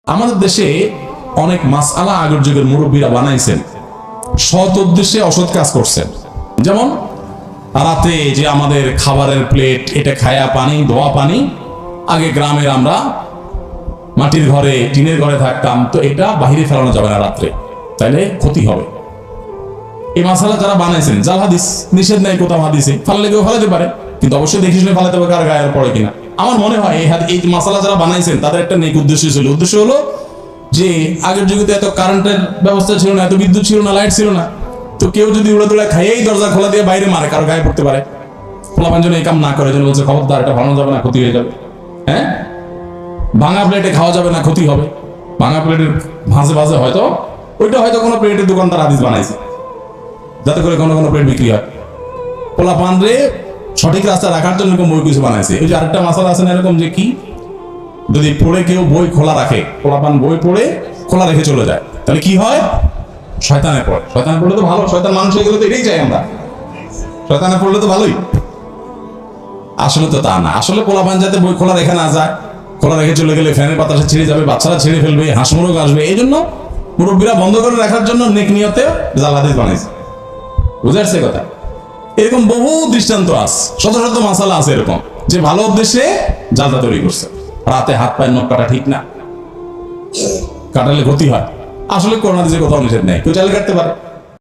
আমাদের দেশে অনেক মাসআলা আগের যুগের মুরব্বীরা বানাইছেন, সৎ উদ্দেশ্যে অসৎ কাজ করছেন। যেমন রাতে যে আমাদের খাবারের প্লেট, এটা খায়া পানি, ধোয়া পানি, আগে গ্রামের আমরা মাটির ঘরে, টিনের ঘরে থাকতাম, তো এটা বাহিরে ফেলানো যাবে না রাত্রে, তাইলে ক্ষতি হবে। এই মাসালা যারা বানাইছেন, জাল হাদিস, নিষেধ নাই কোথাও হাদিসে, ফালালে কেউ ফেলাতে পারে, কিন্তু অবশ্যই দেখে শুনে ফেলাতে হবে কার গায়ের পড়ে কিনা। আমার মনে হয় এই মাসালা যারা বানাইছেন তাদের একটা নেক উদ্দেশ্য ছিল। উদ্দেশ্য হলো যে আগের যুগে তো এত কারেন্টের ব্যবস্থা ছিল না, এত বিদ্যুৎ ছিল না, লাইট ছিল না, তো কেউ যদি উড়ে দৌড়ে খাইয়েই দরজা খোলা দিয়ে বাইরে মারে, কারো গায়ে পড়তে পারে, খোলাপান জন্য এই কাম না করে, জন্য বলছে খবরদার, এটা ভালো যাবে না, ক্ষতি হয়ে যাবে। হ্যাঁ, ভাঙা প্লেটে খাওয়া যাবে না, ক্ষতি হবে। ভাঙা প্লেটের ভাঁজে ভাঁজে হয়তো ওইটা হয়তো কোনো প্লেটের দোকানদার হাদিস বানাইছে যাতে করে কোনো কোনো প্লেট বিক্রি হয়। পোলাপান রে সঠিক রাস্তা রাখার জন্য এরকম বই কিছু বানাইছে। ওই যে আরেকটা মাসালা আছে না এরকম, যে কি, যদি পড়ে কেউ বই খোলা রাখে, পোলাপান বই পড়ে খোলা রেখে চলে যায়, তাহলে কি হয়? শয়তানে পড়ে। শয়তানে পড়লে তো ভালো, শয়তান মানুষ হয়ে গেলে তো এটাই চাই আমরা, শয়তানে পড়লে তো ভালোই। আসলে তো তা না। আসলে পোলাপান যাতে বই খোলা রেখে না যায়, খোলা রেখে চলে গেলে ফ্যানের বাতাসে ছিঁড়ে যাবে, বাচ্চারা ছিঁড়ে ফেলবে, হাঁসমুরগ আসবে, এই জন্য মুরব্বীরা বন্ধ করে রাখার জন্য নেক নিয়তে জাল হাদিস বানাইছে। বুঝে আসছে কথা? এরকম বহু দৃষ্টান্ত আছে, শত শত মাসালা আছে এরকম, যে ভালো উদ্দেশ্যে জালটা তৈরি করছে। রাতে হাত পায়ের নখ কাটা ঠিক না, কাটালে ক্ষতি হয়। আসলে করোনা দিতে কোথাও নিষেধ নেই, কেউ চাইলে কাটতে পারে।